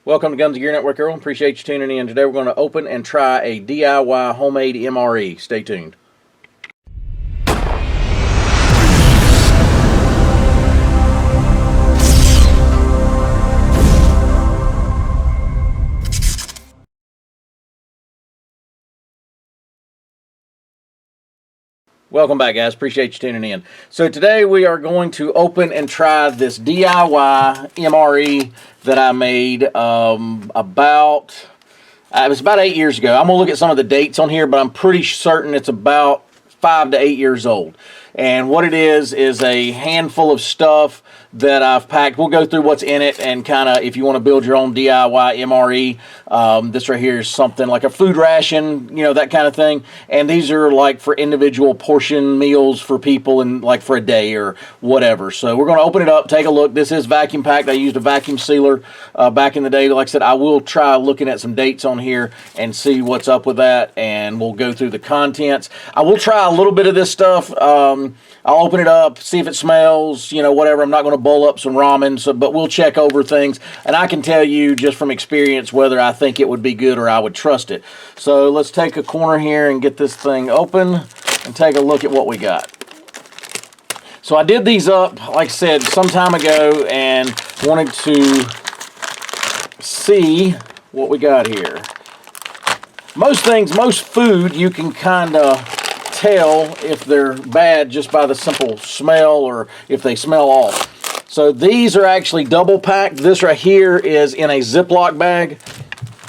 Welcome to Guns and Gear Network, everyone. Appreciate you tuning in. Today we're going to open and try a DIY homemade MRE. Stay tuned. Welcome back, guys. Appreciate you tuning in. So today we are going to open and try this DIY MRE that I made it was about 8 years ago. I'm going to look at some of the dates on here, but I'm pretty certain it's about 5 to 8 years old. And what it is a handful of stuff that I've packed. We'll go through what's in it and kind of if you want to build your own DIY MRE. This right here is something like a food ration, you know, that kind of thing. And these are like for individual portion meals for people and like for a day or whatever. So we're going to open it up, take a look. This is vacuum packed. I used a vacuum sealer back in the day. Like I said, I will try looking at some dates on here and see what's up with that. And we'll go through the contents. I will try a little bit of this stuff. I'll open it up, see if it smells, you know, whatever. I'm not going to bowl up some ramen, but we'll check over things. And I can tell you just from experience whether I think it would be good or I would trust it. So let's take a corner here and get this thing open and take a look at what we got. So I did these up, like I said, some time ago and wanted to see what we got here. Most things, most food, you can kind of tell if they're bad just by the simple smell or if they smell off. So these are actually double packed. This right here is in a Ziploc bag.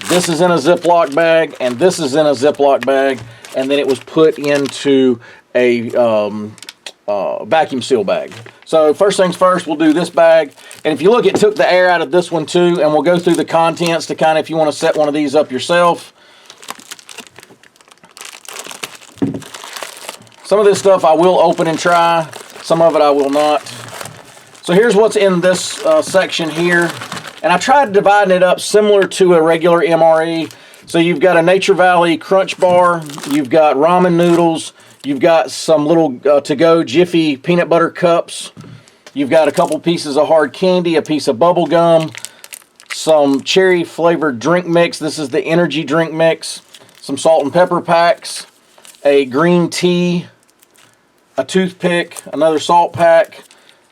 This is in a Ziploc bag, and this is in a Ziploc bag, and then it was put into a vacuum seal bag. So first things first, we'll do this bag. And if you look, it took the air out of this one too, and we'll go through the contents to kind of if you want to set one of these up yourself. Some of this stuff I will open and try. Some of it I will not. So here's what's in this section here. And I tried dividing it up similar to a regular MRE. So you've got a Nature Valley Crunch Bar. You've got ramen noodles. You've got some little to-go Jiffy peanut butter cups. You've got a couple pieces of hard candy, a piece of bubble gum, some cherry flavored drink mix. This is the energy drink mix. Some salt and pepper packs. A green tea. A toothpick, another salt pack,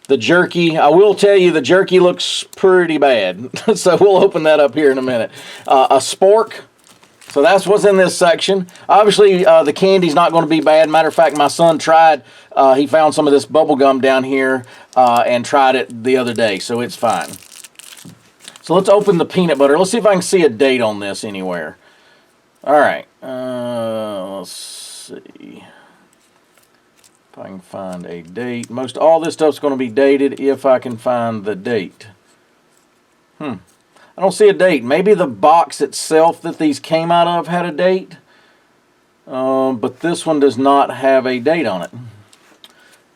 the jerky. I will tell you the jerky looks pretty bad, so we'll open that up here in a minute. A spork, so that's what's in this section. Obviously, the candy's not going to be bad. Matter of fact, my son tried, he found some of this bubble gum down here and tried it the other day, so it's fine. So let's open the peanut butter. Let's see if I can see a date on this anywhere. All right, let's see. I can find a date. Most all this stuff's going to be dated if I can find the date. I don't see a date. Maybe the box itself that these came out of had a date. But this one does not have a date on it.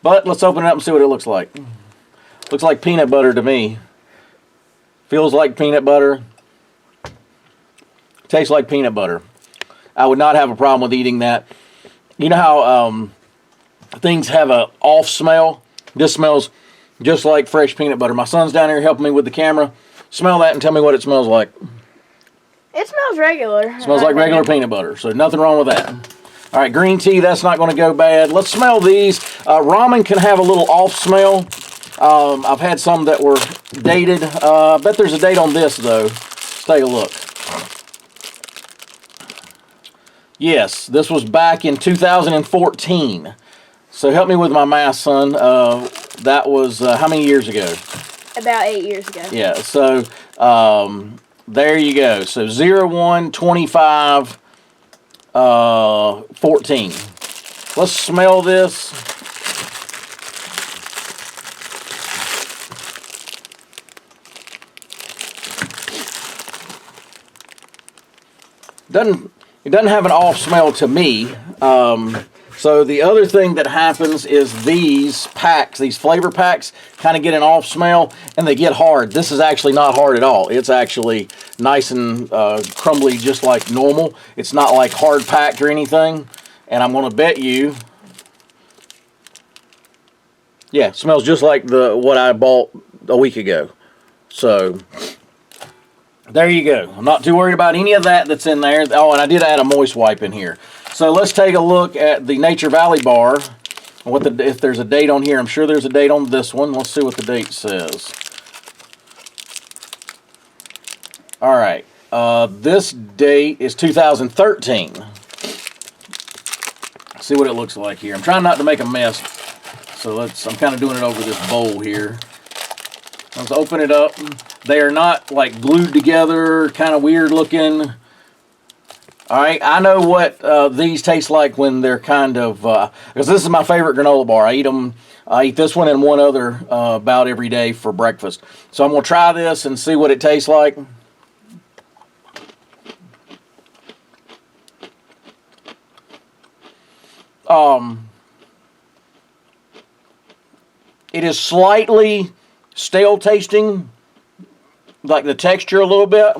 But let's open it up and see what it looks like. Looks like peanut butter to me. Feels like peanut butter. Tastes like peanut butter. I would not have a problem with eating that. You know how things have a off smell? This smells just like fresh peanut butter. My son's down here helping me with the camera. Smell that and tell me what it smells like. It smells regular. It smells like regular peanut butter, so nothing wrong with that. All right, green tea, that's not going to go bad. Let's smell these. Ramen can have a little off smell. I've had some that were dated. I bet there's a date on this, though. Let's take a look. Yes, this was back in 2014. So help me with my math, son. That was how many years ago? About 8 years ago. Yeah, so there you go. So 01/25/14. Let's smell this. It doesn't have an off smell to me. So the other thing that happens is these packs, these flavor packs, kind of get an off smell and they get hard. This is actually not hard at all. It's actually nice and crumbly just like normal. It's not like hard packed or anything. And I'm going to bet you, yeah, it smells just like what I bought a week ago. So There you go. I'm not too worried about any of that that's in there. Oh, and I did add a moist wipe in here. So let's take a look at the Nature Valley bar. If there's a date on here. I'm sure there's a date on this one. Let's see what the date says. All right. This date is 2013. See what it looks like here. I'm trying not to make a mess, so I'm kind of doing it over this bowl here. Let's open it up. They are not like glued together, kind of weird looking. All right, I know what these taste like when they're kind of, because this is my favorite granola bar. I eat this one and one other about every day for breakfast. So I'm gonna try this and see what it tastes like. It is slightly stale tasting, like the texture a little bit.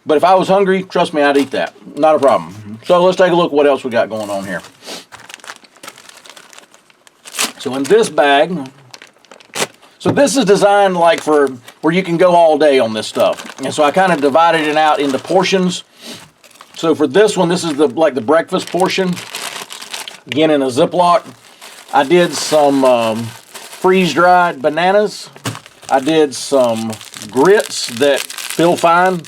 But if I was hungry, trust me, I'd eat that. Not a problem. So let's take a look what else we got going on here. So in this bag, so this is designed like for where you can go all day on this stuff. And so I kind of divided it out into portions. So for this one, this is like the breakfast portion. Again, in a Ziploc. I did some freeze-dried bananas. I did some grits that feel fine.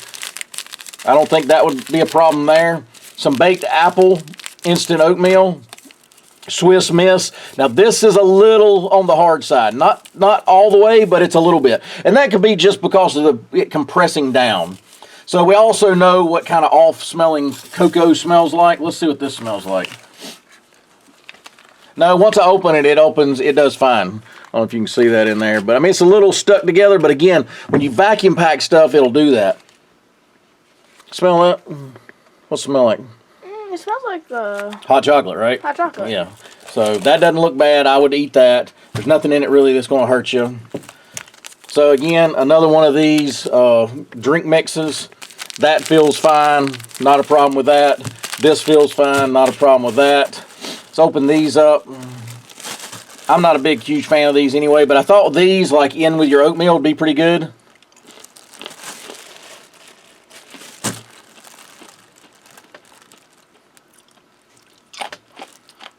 I don't think that would be a problem there. Some baked apple, instant oatmeal, Swiss Miss. Now this is a little on the hard side. Not all the way, but it's a little bit. And that could be just because of it compressing down. So we also know what kind of off-smelling cocoa smells like. Let's see what this smells like. No, once I open it, it does fine. I don't know if you can see that in there. But I mean, it's a little stuck together. But again, when you vacuum pack stuff, it'll do that. Smell that? What's it smell like? It smells like hot chocolate, right? Hot chocolate. Yeah. So that doesn't look bad. I would eat that. There's nothing in it really that's going to hurt you. So again, another one of these drink mixes. That feels fine. Not a problem with that. This feels fine. Not a problem with that. Let's open these up. I'm not a huge fan of these anyway, but I thought these, like in with your oatmeal, would be pretty good.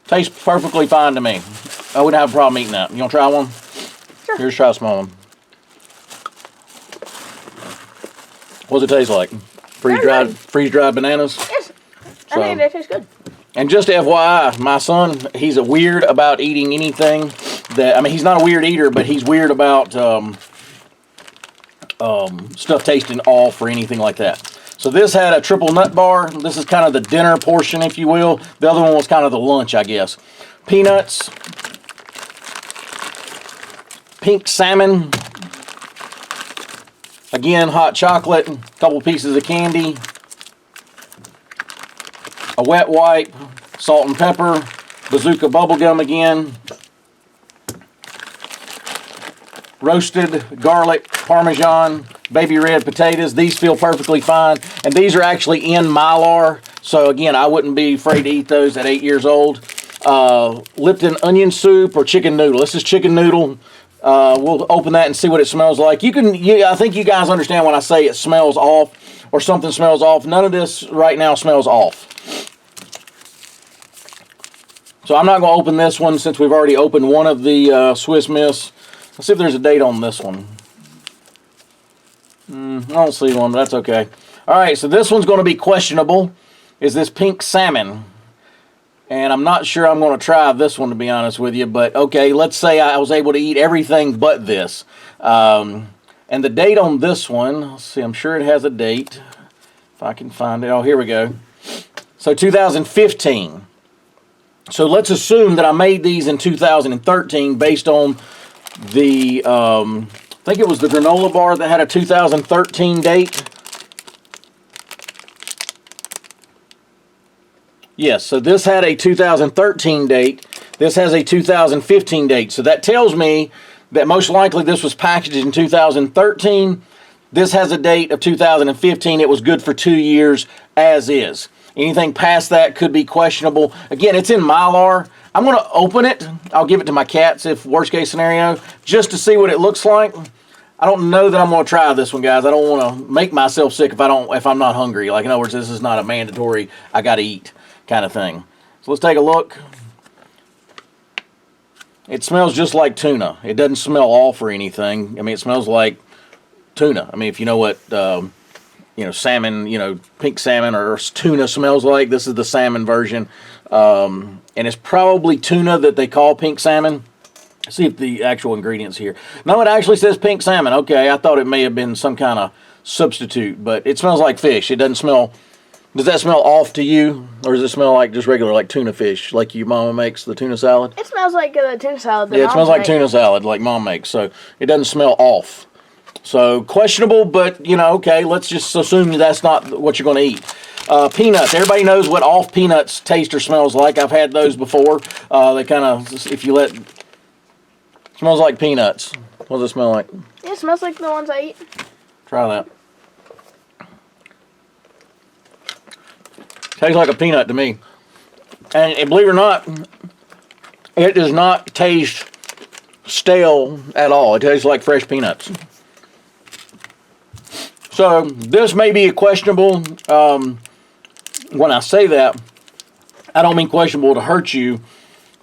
Tastes perfectly fine to me. I wouldn't have a problem eating that. You want to try one? Sure. Here's try a small one. What does it taste like? Freeze-dried bananas? Yes. I think that tastes good. And just FYI, my son, he's a weird about eating anything that, I mean, he's not a weird eater, but he's weird about stuff tasting off or anything like that. So this had a triple nut bar. This is kind of the dinner portion, if you will. The other one was kind of the lunch, I guess. Peanuts. Pink salmon. Again, hot chocolate. A couple pieces of candy. A wet wipe. Salt and pepper. Bazooka bubblegum again. Roasted garlic, Parmesan, baby red potatoes. These feel perfectly fine. And these are actually in Mylar. So again, I wouldn't be afraid to eat those at 8 years old. Lipton onion soup or chicken noodle. This is chicken noodle. We'll open that and see what it smells like. I think you guys understand when I say it smells off or something smells off. None of this right now smells off. So I'm not going to open this one since we've already opened one of the Swiss Miss. Let's see if there's a date on this one. I don't see one, but that's okay. All right, so this one's going to be questionable. Is this pink salmon? And I'm not sure I'm going to try this one, to be honest with you. But, okay, let's say I was able to eat everything but this. And the date on this one, let's see, I'm sure it has a date. If I can find it. Oh, here we go. So 2015. So let's assume that I made these in 2013 based on the, I think it was the granola bar that had a 2013 date. Yes, so this had a 2013 date. This has a 2015 date. So that tells me that most likely this was packaged in 2013. This has a date of 2015. It was good for 2 years as is. Anything past that could be questionable. Again, it's in Mylar. I'm going to open it. I'll give it to my cats if worst case scenario, just to see what it looks like. I don't know that I'm going to try this one, guys. I don't want to make myself sick if I'm not hungry. Like, in other words, this is not a mandatory I got to eat kind of thing. So let's take a look. It smells just like tuna. It doesn't smell off or anything. I mean, it smells like tuna. I mean, if you know what salmon, pink salmon or tuna smells like, this is the salmon version. And it's probably tuna that they call pink salmon. See if the actual ingredients here. No, it actually says pink salmon. Okay, I thought it may have been some kind of substitute, but it smells like fish. It doesn't smell. Does that smell off to you, or does it smell like just regular, like tuna fish, like your mama makes the tuna salad? It smells like the tuna salad. Yeah, it smells like tuna salad, like mom makes. So it doesn't smell off. So questionable, but okay. Let's just assume that's not what you're going to eat. Peanuts. Everybody knows what off peanuts taste or smells like. I've had those before. They kind of, if you let. Smells like peanuts. What does it smell like? Yeah, it smells like the ones I eat. Try that. Tastes like a peanut to me. And believe it or not, it does not taste stale at all. It tastes like fresh peanuts. So this may be a questionable. When I say that, I don't mean questionable to hurt you,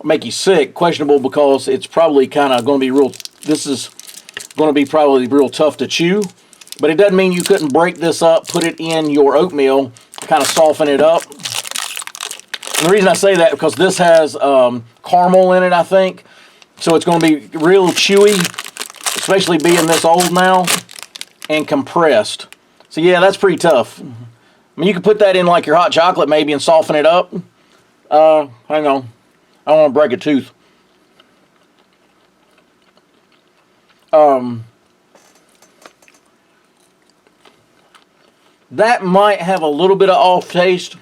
make you sick. Questionable because it's probably kind of going to be real. This is going to be probably real tough to chew, but it doesn't mean you couldn't break this up, put it in your oatmeal, kind of soften it up. And the reason I say that because this has caramel in it, I think, so it's going to be real chewy, especially being this old now and compressed. So yeah, that's pretty tough. I mean, you could put that in like your hot chocolate maybe and soften it up. Hang on. I don't want to break a tooth. That might have a little bit of off taste.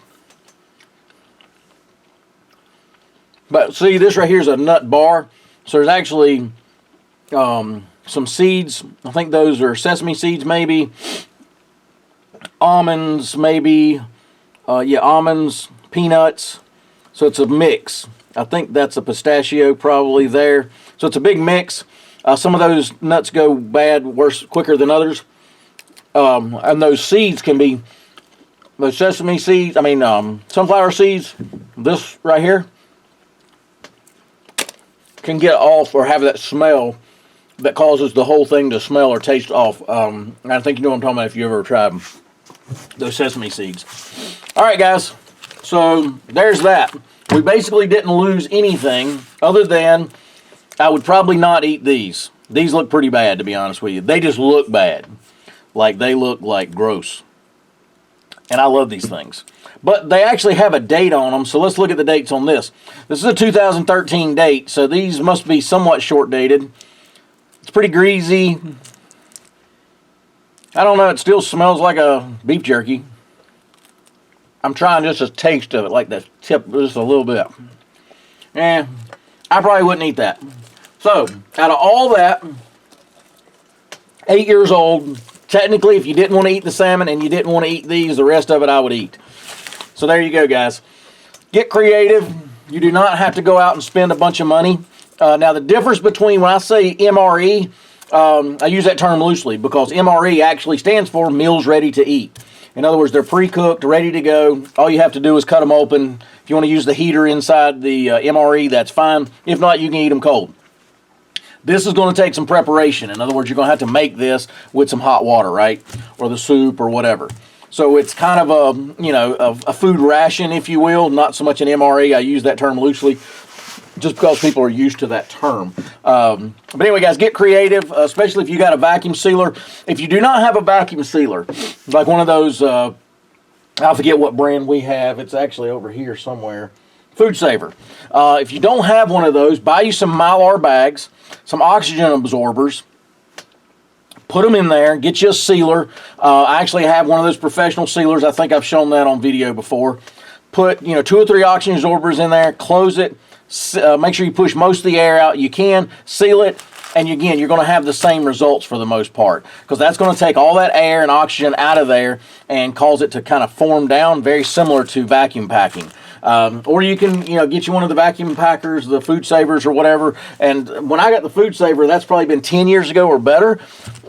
But see, this right here is a nut bar. So there's actually some seeds. I think those are sesame seeds maybe. Almonds maybe. Almonds, peanuts. So it's a mix. I think that's a pistachio probably there. So it's a big mix. Some of those nuts go bad quicker than others. And those seeds can be, those sesame seeds, sunflower seeds, this right here, can get off or have that smell that causes the whole thing to smell or taste off. I think you know what I'm talking about if you ever tried them. Those sesame seeds. All right, guys. So there's that. We basically didn't lose anything other than I would probably not eat these. These look pretty bad, to be honest with you. They just look bad. Like, they look like gross. And I love these things. But they actually have a date on them, so let's look at the dates on this. This is a 2013 date, so these must be somewhat short dated. It's pretty greasy. I don't know, it still smells like a beef jerky. I'm trying just a taste of it, like the tip, just a little bit. I probably wouldn't eat that. So, out of all that, 8 years old, technically, if you didn't want to eat the salmon and you didn't want to eat these, the rest of it I would eat. So there you go, guys. Get creative. You do not have to go out and spend a bunch of money. Now, the difference between when I say MRE, I use that term loosely because MRE actually stands for Meals Ready to Eat. In other words, they're pre-cooked, ready to go. All you have to do is cut them open. If you want to use the heater inside the MRE, that's fine. If not, you can eat them cold. This is going to take some preparation. In other words, you're going to have to make this with some hot water, right? Or the soup or whatever. So it's kind of a food ration, if you will, not so much an MRE. I use that term loosely just because people are used to that term. But anyway, guys, get creative, especially if you got a vacuum sealer. If you do not have a vacuum sealer, like one of those, I forget what brand we have. It's actually over here somewhere. Food Saver. If you don't have one of those, buy you some Mylar bags, some oxygen absorbers, put them in there, get you a sealer. I actually have one of those professional sealers. I think I've shown that on video before. Put 2 or 3 oxygen absorbers in there, close it, make sure you push most of the air out you can, seal it, And again, you're going to have the same results for the most part, because that's going to take all that air and oxygen out of there and cause it to kind of form down, very similar to vacuum packing. Or you can, get you one of the vacuum packers, the Food Savers or whatever. And when I got the Food Saver, that's probably been 10 years ago or better.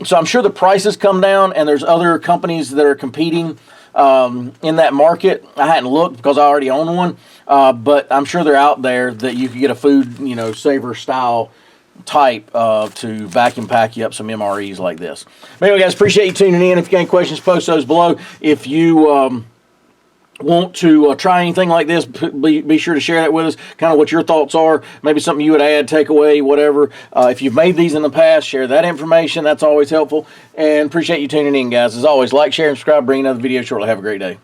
So I'm sure the prices come down, and there's other companies that are competing in that market. I hadn't looked because I already own one, but I'm sure they're out there that you could get a Food, Saver style type to vacuum pack you up some MREs like this. But anyway, guys, appreciate you tuning in. If you got any questions, post those below. If you want to try anything like this, be sure to share that with us, kind of what your thoughts are, maybe something you would add, take away, whatever. If you've made these in the past, share that information. That's always helpful. And appreciate you tuning in, guys. As always, like, share, and subscribe. Bring another video shortly. Have a great day.